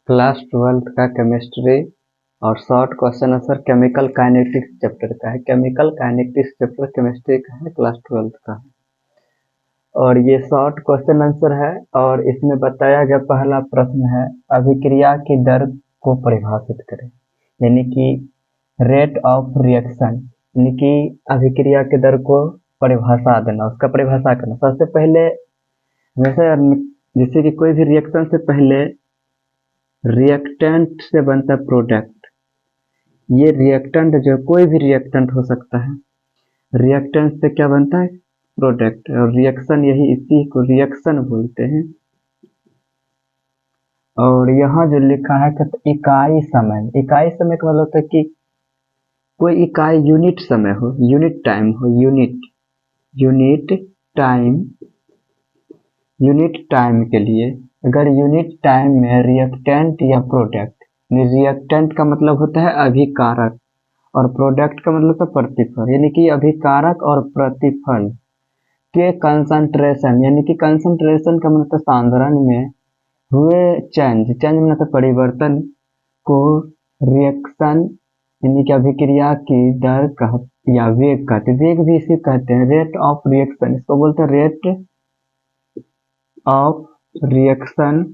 Class 12th का chemistry और short question answer chemical kinetics chapter का है। केमिकल काइनेटिक्स चैप्टर केमिस्ट्री का है, क्लास 12th का है और ये शॉर्ट क्वेश्चन आंसर है। और इसमें बताया गया पहला प्रश्न है, अभिक्रिया की दर को परिभाषित करें, यानी कि रेट ऑफ रिएक्शन, यानी कि अभिक्रिया की दर को परिभाषा देना, उसका परिभाषा करना। सबसे पहले वैसे जैसे कि कोई भी रिएक्शन से पहले रिएक्टेंट से बनता है प्रोडक्ट। ये रिएक्टेंट जो कोई भी रिएक्टेंट हो सकता है, रिएक्टेंट से क्या बनता है प्रोडक्ट, और रिएक्शन यही इसी को रिएक्शन बोलते हैं। और यहाँ जो लिखा है कि इकाई समय, इकाई समय का मतलब होता है कि कोई इकाई यूनिट समय हो, यूनिट टाइम हो, यूनिट टाइम के लिए अगर यूनिट टाइम में रिएक्टेंट या प्रोडक्ट, रिएक्टेंट का मतलब होता है अभिकारक और प्रोडक्ट का मतलब होता है प्रतिफल, यानी कि अभिकारक और प्रतिफल के कंसंट्रेशन, यानी कि कंसंट्रेशन का मतलब सांद्रण में हुए चेंज मतलब परिवर्तन को रिएक्शन यानी कि अभिक्रिया की दर या वेग कहते हैं। वेग भी इसे कहते हैं, रेट ऑफ रिएक्शन, इसको बोलते हैं रेट ऑफ रिएक्शन,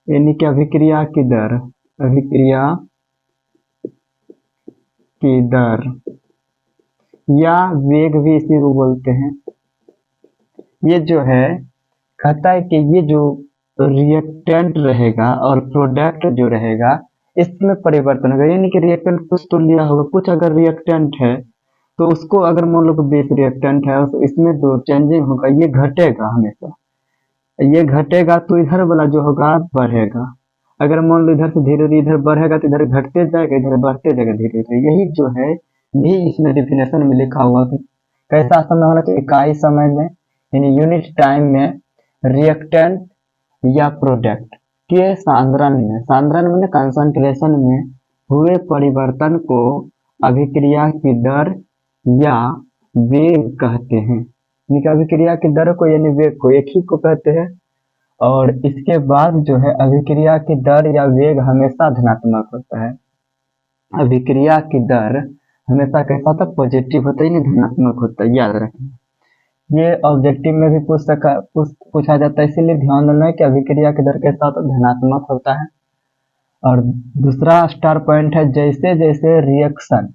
यानी कि अभिक्रिया की दर, अभिक्रिया की दर या वेग भी इसी को बोलते हैं। ये जो है कहता है कि ये जो रिएक्टेंट रहेगा और प्रोडक्ट जो रहेगा इसमें परिवर्तन होगा, यानी कि रिएक्टेंट कुछ तो लिया होगा, कुछ अगर रिएक्टेंट है तो उसको अगर मान लो कि बेस रिएक्टेंट है तो इसमें जो चेंजिंग होगा ये घटेगा, हमेशा ये घटेगा तो इधर वाला जो होगा बढ़ेगा। अगर मान लो इधर से धीरे धीरे इधर बढ़ेगा तो इधर घटते जाएगा, इधर बढ़ते जाएगा धीरे धीरे। यही जो है यही इसमें डिफिनेशन में लिखा हुआ है। कैसा समय होना चाहिए, इकाई समय में यानी यूनिट टाइम में रिएक्टेंट या प्रोडक्ट के सांद्रण में कंसंट्रेशन में हुए परिवर्तन को अभिक्रिया की दर या वेग कहते हैं। अभिक्रिया की दर को यानी वेग को एक ही को कहते हैं। और इसके बाद जो है अभिक्रिया की दर या वेग हमेशा धनात्मक होता है। अभिक्रिया की दर हमेशा कैसा होता है, पॉजिटिव होता है, नहीं धनात्मक होता है, याद रखना। ये ऑब्जेक्टिव में भी पूछा जाता है, इसीलिए ध्यान देना है कि अभिक्रिया की दर कैसा होता है, धनात्मक होता है। और दूसरा स्टार पॉइंट है, जैसे जैसे रिएक्शन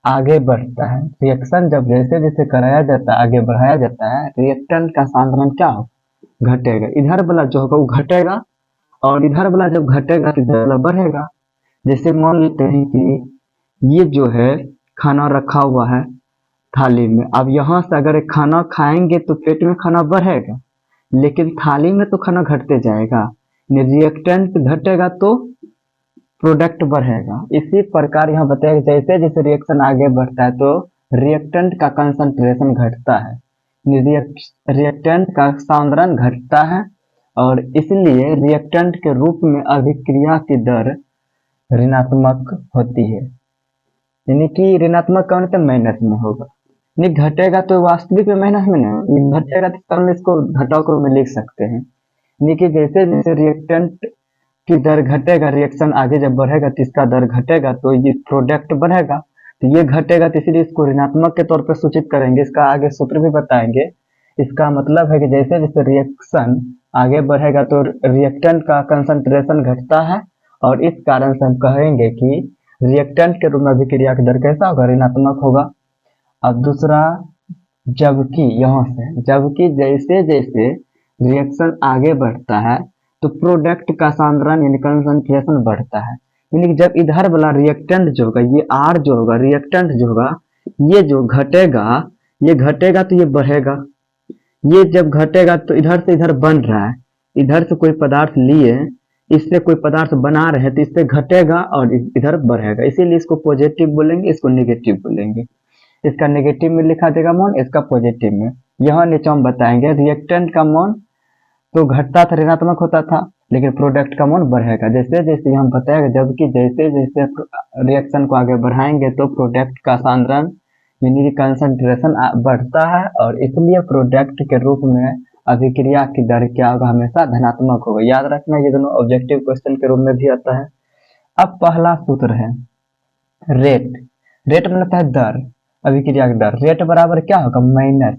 आगे बढ़ता है, रिएक्शन जब जैसे जैसे कराया जाता है, आगे बढ़ाया जाता है, रिएक्टेंट का सांद्रण क्या हो, घटेगा। इधर वाला जो होगा वो घटेगा और इधर वाला जब घटेगा तो इधर वाला बढ़ेगा। जैसे मान लेते हैं कि ये जो है खाना रखा हुआ है थाली में, अब यहाँ से अगर एक खाना खाएंगे तो पेट में खाना बढ़ेगा, लेकिन थाली में तो खाना घटते जाएगा। रिएक्टेंट घटेगा तो प्रोडक्ट बढ़ेगा। इसी प्रकार यहाँ बताया जैसे जैसे रिएक्शन आगे बढ़ता है तो रिएक्टेंट का कंसंट्रेशन घटता है, रिएक्टेंट का सांद्रण घटता है और इसलिए रिएक्टेंट के रूप में अभिक्रिया की दर ऋणात्मक होती है। यानी कि ऋणात्मक कौन तो माइनस में होगा, नहीं घटेगा तो वास्तविक में माइनस में नहीं, घटेगा तो इसको घटाव के रूप में लिख सकते हैं। यानी कि जैसे जैसे रिएक्टेंट की दर घटेगा, रिएक्शन आगे जब बढ़ेगा तो इसका दर घटेगा तो ये प्रोडक्ट बढ़ेगा, तो ये घटेगा तो इसलिए इसको ऋणात्मक के तौर पर सूचित करेंगे। इसका आगे सूत्र भी बताएंगे। इसका मतलब है कि जैसे जैसे रिएक्शन आगे बढ़ेगा तो रिएक्टेंट का कंसंट्रेशन घटता है और इस कारण से हम कहेंगे कि रिएक्टेंट के रूप में अभिक्रिया की दर कैसा होगा, ऋणात्मक होगा। अब दूसरा, जबकि यहाँ से जबकि जैसे जैसे रिएक्शन आगे बढ़ता है तो प्रोडक्ट का सांद्रण यानी कंसंट्रेशन बढ़ता है। यानी कि जब इधर वाला रिएक्टेंट जो होगा, ये आर जो होगा, रिएक्टेंट जो होगा, ये जो घटेगा, ये घटेगा तो ये बढ़ेगा। ये जब घटेगा तो इधर से इधर बन रहा है, इधर से कोई पदार्थ लिए इससे कोई पदार्थ बना रहे हैं तो इससे घटेगा और इधर बढ़ेगा, इसीलिए इसको पॉजिटिव बोलेंगे, इसको नेगेटिव बोलेंगे। इसका नेगेटिव में लिखा जाएगा मान, इसका पॉजिटिव में। यहाँ नीचे हम बताएंगे रिएक्टेंट का मान तो घटता था, ऋणात्मक होता था, लेकिन प्रोडक्ट का मान बढ़ेगा। जैसे जैसे हम बताएंगे जबकि जैसे जैसे रिएक्शन को आगे बढ़ाएंगे तो प्रोडक्ट का सांद्रण यानी कि कंसंट्रेशन बढ़ता है और इसलिए प्रोडक्ट के रूप में अभिक्रिया की दर क्या होगा, हमेशा धनात्मक होगा। याद रखना, ये दोनों ऑब्जेक्टिव क्वेश्चन के रूप में भी आता है। अब पहला सूत्र है रेट। रेट मतलब है दर, अभिक्रिया की दर। रेट बराबर क्या होगा, माइनस,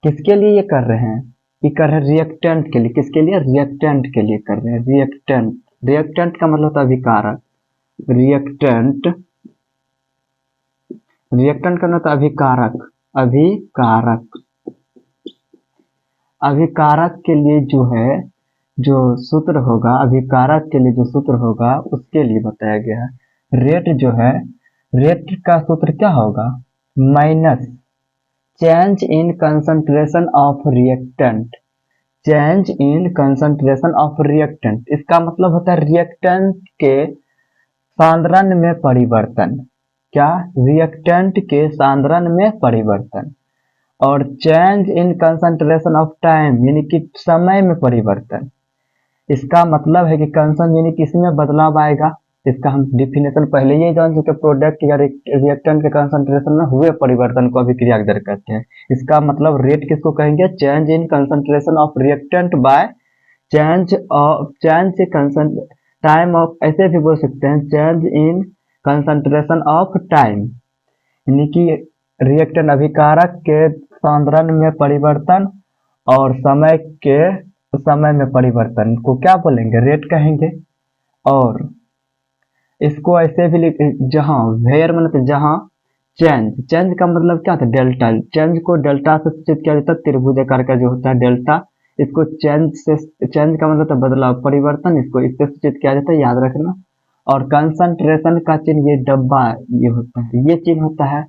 किसके लिए ये कर रहे हैं, ये कर रहे हैं रिएक्टेंट के लिए। किसके लिए, रिएक्टेंट के लिए कर रहे हैं। रिएक्टेंट, रिएक्टेंट का मतलब होता है अभिकारक। रिएक्टेंट, रिएक्टेंट का मतलब अभिकारक। अभिकारक, अभिकारक के लिए जो है जो सूत्र होगा, अभिकारक के लिए जो सूत्र होगा उसके लिए बताया गया है। रेट जो है, रेट का सूत्र क्या होगा, minus change in concentration of reactant. Change in concentration of reactant, इसका मतलब होता है रिएक्टेंट के सांद्रण में परिवर्तन। क्या, रिएक्टेंट के सांद्रण में परिवर्तन। और change in concentration of time, यानी कि समय में परिवर्तन। इसका मतलब है कि कंसन यानी किसमें बदलाव आएगा, इसका हम डिफिनेशन पहले ही जान चुके। प्रोडक्ट या रिएक्टेंट के कंसंट्रेशन में हुए परिवर्तन को अभिक्रिया दर कहते हैं। इसका मतलब रेट किसको कहेंगे, change in concentration of reactant by change time of, ऐसे भी बोल सकते हैं change in concentration of time, यानी कि रिएक्टेंट अभिकारक के सांद्रण में परिवर्तन और समय में परिवर्तन को क्या बोलेंगे, रेट कहेंगे। और इसको ऐसे भी लिख, जहां वेयर मतलब जहां, चेंज, चेंज का मतलब क्या था, डेल्टा। चेंज को डेल्टा से सूचित किया जाता है, त्रिभुज आकार का जो होता है डेल्टा। इसको चेंज से, चेंज का मतलब बदलाव, परिवर्तन, इसको इससे सूचित किया जाता है, याद रखना। और कंसंट्रेशन का चिन्ह ये डब्बा ये होता है, ये चिन्ह होता है।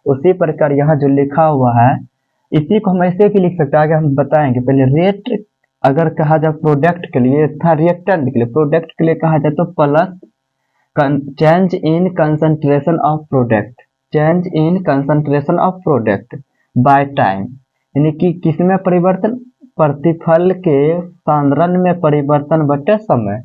उसी प्रकार यहाँ जो लिखा हुआ है इसी को हम ऐसे भी लिख सकते हैं, आगे हम बताएंगे। पहले रेट अगर कहा जाए प्रोडक्ट के लिए था, रिएक्टेंट के लिए, प्रोडक्ट के लिए कहा जाए तो plus change in concentration of product, change in concentration of product by time, यानी कि किसमें परिवर्तन, प्रतिफल के सांद्रण में परिवर्तन बटे समय।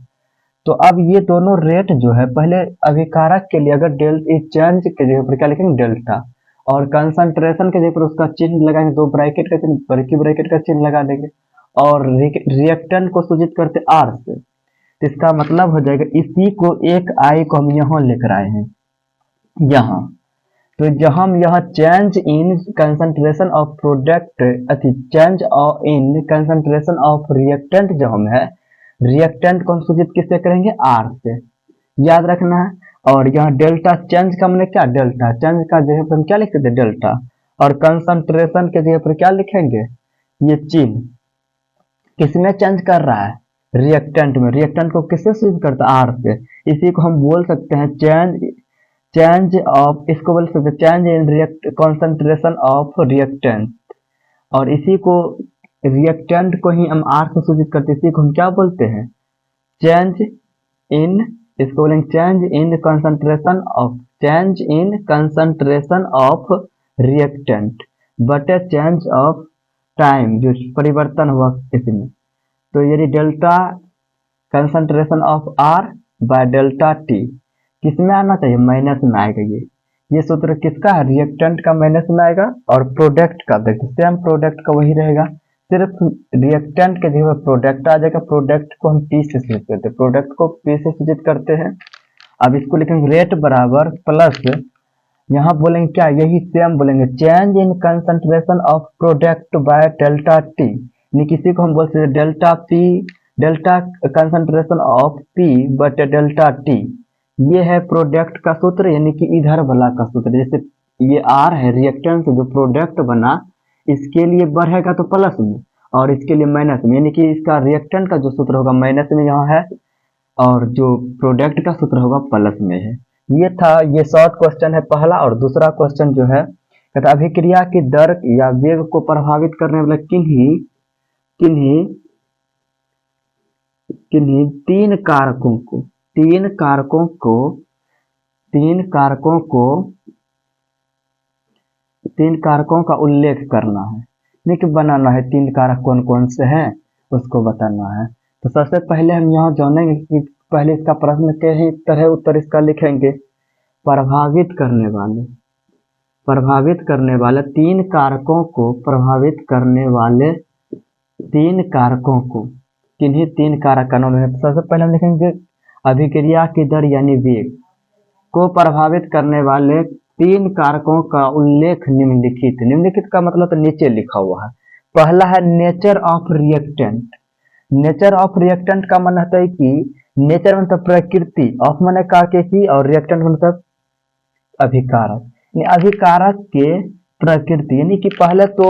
तो अब ये दोनों रेट जो है, पहले अभिकारक के लिए अगर चेंज के जगह पर क्या लिखेंगे, डेल्टा, और कंसंट्रेशन के जगह पर उसका चिन्ह लगाएंगे, दो ब्रैकेट का चिन्ह, बल्कि ब्रैकेट का चिन्ह लगा देंगे, और रिएक्टेंट को सूचित करते आर से। तो इसका मतलब हो जाएगा, इसी को एक आई को हम यहाँ लेकर आए हैं यहाँ। तो जब हम यहाँ change in concentration of product, change in concentration of reactant जो हम है, रिएक्टेंट को हम सूचित किससे करेंगे, आर से, याद रखना है। और यहाँ डेल्टा, चेंज का मतलब क्या, डेल्टा, चेंज का जगह पर हम क्या लिख सकते हैं, डेल्टा। और कंसंट्रेशन के जगह पर क्या लिखेंगे, ये चिन्ह, किसमें चेंज कर रहा है, रिएक्टेंट में। रिएक्टेंट को किससे सूचित करता है, आर से। इसी को हम बोल सकते हैं चेंज ऑफ, इसको बोल सकते हैं change in concentration of reactant. और इसी को, रिएक्टेंट को ही हम आर से सूचित करते हैं, इसी को हम क्या बोलते हैं, चेंज इन, इसको बोलेंगे change in concentration of, change in concentration of reactant बटे चेंज ऑफ टाइम, जो परिवर्तन हुआ इसमें। तो यदि delta concentration of R by delta T किसमें आना चाहिए, माइनस में आएगा। ये सूत्र किसका है, रिएक्टेंट का माइनस में आएगा, और प्रोडक्ट का देखो सेम प्रोडक्ट का वही रहेगा, सिर्फ रिएक्टेंट के जगह प्रोडक्ट आ जाएगा। प्रोडक्ट को हम पी से सूचित करते हैं, प्रोडक्ट को पी से सूचित करते हैं। अब इसको लिखेंगे रेट बराबर प्लस, यहाँ बोलेंगे क्या, यही सेम बोलेंगे, change in concentration of product bye delta T, यानी किसी को हम बोल सकते हैं delta P, delta concentration of P बटे डेल्टा टी। ये है प्रोडक्ट का सूत्र, यानी कि इधर वाला का सूत्र। जैसे ये आर है, रिएक्टेंट से जो प्रोडक्ट बना, इसके लिए बढ़ेगा तो प्लस में, और इसके लिए माइनस में, यानी कि इसका रिएक्टेंट का जो सूत्र होगा माइनस में यहाँ है, और जो प्रोडक्ट का सूत्र होगा प्लस में है। ये था, ये शॉर्ट क्वेश्चन है पहला। और दूसरा क्वेश्चन जो है, कहता अभिक्रिया की दर या वेग को प्रभावित करने वाले किन्हीं तीन कारकों का उल्लेख करना है, यानी कि बनाना है, तीन कारक कौन कौन से हैं उसको बताना है। तो सबसे पहले हम यहाँ जानेंगे कि पहले इसका प्रश्न के ही तरह उत्तर इसका लिखेंगे, प्रभावित करने वाले तीन कारकों को, प्रभावित करने वाले तीन कारकों को, किन्हीं तीन कारक का नाम है। सबसे पहले हम लिखेंगे अभिक्रिया की दर यानी वेग को प्रभावित करने वाले तीन कारकों का उल्लेख निम्नलिखित। निम्नलिखित का मतलब तो नीचे लिखा हुआ है। पहला है nature of reactant. Nature of reactant का मतलब है कि नेचर मतलब प्रकृति, ऑफ माने कार्य और रिएक्टेंट मतलब अभिकारक। अभिकारक के प्रकृति यानी कि पहले तो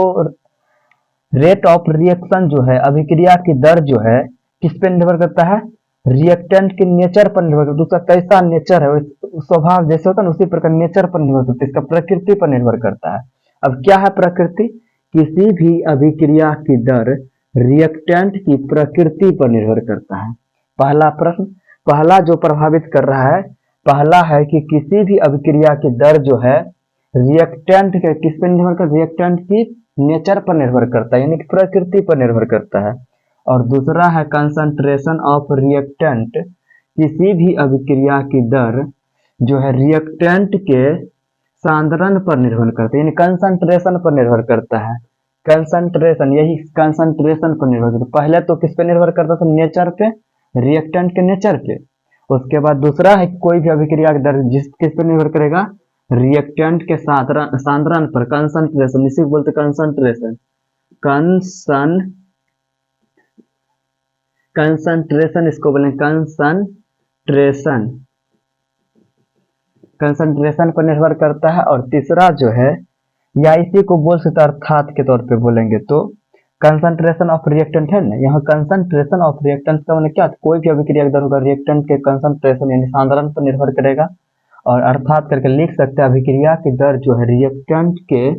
रेट ऑफ रिएक्शन जो है, अभिक्रिया की दर जो है किस पे निर्भर करता है, रिएक्टेंट के नेचर पर निर्भर करता है। उसका कैसा नेचर है, स्वभाव जैसे होता है ना उसी प्रकार नेचर पर निर्भर करता है, इसका प्रकृति पर निर्भर करता है। अब क्या है प्रकृति, किसी भी अभिक्रिया की दर रिएक्टेंट की प्रकृति पर निर्भर करता है। पहला प्रश्न, पहला जो प्रभावित कर रहा है, पहला है कि किसी भी अभिक्रिया की दर जो है रिएक्टेंट के किस पर निर्भर करता है, रिएक्टेंट की नेचर पर निर्भर करता है यानी कि प्रकृति पर निर्भर करता है। और दूसरा है कंसंट्रेशन ऑफ रिएक्टेंट। किसी भी अभिक्रिया की दर जो है रिएक्टेंट के सांद्रण पर निर्भर करता है यानी कंसंट्रेशन पर निर्भर करता है। कंसंट्रेशन, यही कंसंट्रेशन पर निर्भर करता है। पहले तो किस पे निर्भर करता था, नेचर पे, रिएक्टेंट के नेचर पे। उसके बाद दूसरा है कोई भी अभिक्रिया की दर किस पे निर्भर करेगा, रिएक्टेंट के सांद्रण पर, कंसंट्रेशन, इसी को बोलते कंसंट्रेशन। कंसंट्रेशन इसको बोलेंगे कंसंट्रेशन, कंसंट्रेशन पर निर्भर करता है। और तीसरा जो है, या इसी को बोल सकते अर्थात के तौर पे बोलेंगे तो कंसंट्रेशन ऑफ रिएक्टेंट है ना, यहाँ कंसंट्रेशन ऑफ रिएक्टेंट का मतलब क्या, कोई भी अभिक्रिया की दर होगा रिएक्टेंट के कंसंट्रेशन यानी सांद्रण पर निर्भर करेगा। और अर्थात करके लिख सकते हैं अभिक्रिया की दर जो है रिएक्टेंट के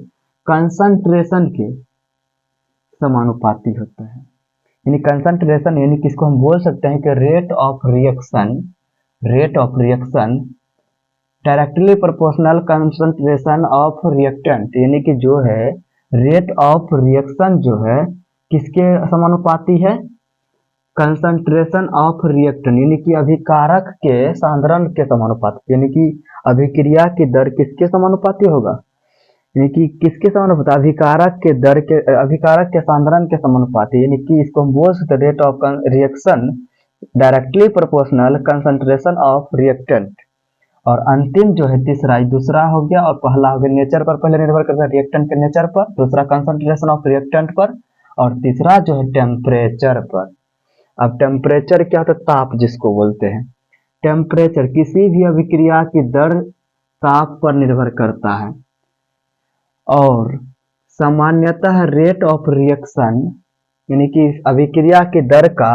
कंसंट्रेशन के समानुपाती होता है। यानी कंसंट्रेशन यानी किसको हम बोल सकते हैं कि rate of reaction directly proportional concentration of reactant, यानी कि जो है रेट ऑफ रिएक्शन जो है किसके समानुपाती है, कंसंट्रेशन ऑफ रिएक्टेंट यानी कि अभिकारक के सांद्रण के समानुपाती, यानी कि अभिक्रिया की दर किसके समानुपाती होगा, यानी कि किसके समानुपाती, अभिकारक के दर के, अभिकारक के सांद्रण के समानुपाती, यानी कि इसको हम बोल सकते rate of reaction directly proportional concentration of reactant. और अंतिम जो है तीसरा, दूसरा हो गया और पहला हो गया नेचर पर, पहले निर्भर करता है रिएक्टेंट के नेचर पर, दूसरा कंसंट्रेशन ऑफ रिएक्टेंट पर, और तीसरा जो है टेम्परेचर पर। अब टेम्परेचर क्या होता है, ताप जिसको बोलते हैं। टेम्परेचर किसी भी अभिक्रिया की दर ताप पर निर्भर करता है। और सामान्यतः रेट ऑफ रिएक्शन यानी कि अभिक्रिया की दर का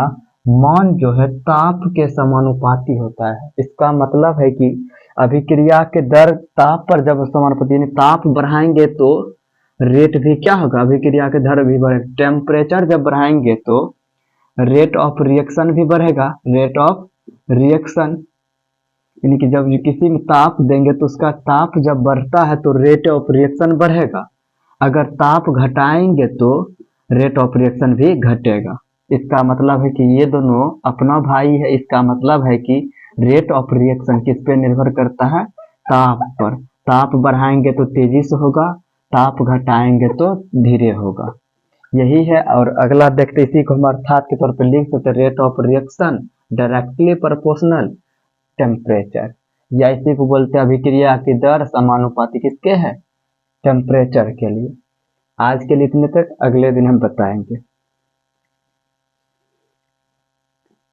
मान जो है ताप के समानुपाती होता है। इसका मतलब है कि अभिक्रिया के दर ताप पर जब समानुपाती यानी ताप बढ़ाएंगे तो रेट भी क्या होगा, अभिक्रिया के दर भी बढ़ेगा। टेम्परेचर जब बढ़ाएंगे तो रेट ऑफ रिएक्शन भी बढ़ेगा, रेट ऑफ रिएक्शन यानी कि जब किसी में ताप देंगे तो उसका ताप जब बढ़ता है तो रेट ऑफ रिएक्शन बढ़ेगा, अगर ताप घटाएंगे तो रेट ऑफ रिएक्शन भी घटेगा। इसका मतलब है कि ये दोनों अपना भाई है। इसका मतलब है कि रेट ऑफ रिएक्शन किस पे निर्भर करता है, ताप पर। ताप बढ़ाएंगे तो तेजी से होगा, ताप घटाएंगे तो धीरे होगा, यही है। और अगला देखते इसी को हम अर्थात के तौर पर लिख सकते rate of reaction directly proportional temperature, या इसी को बोलते हैं अभिक्रिया की दर समानुपाती किसके है, टेम्परेचर के लिए। आज के लिए इतने तक, अगले दिन हम बताएंगे।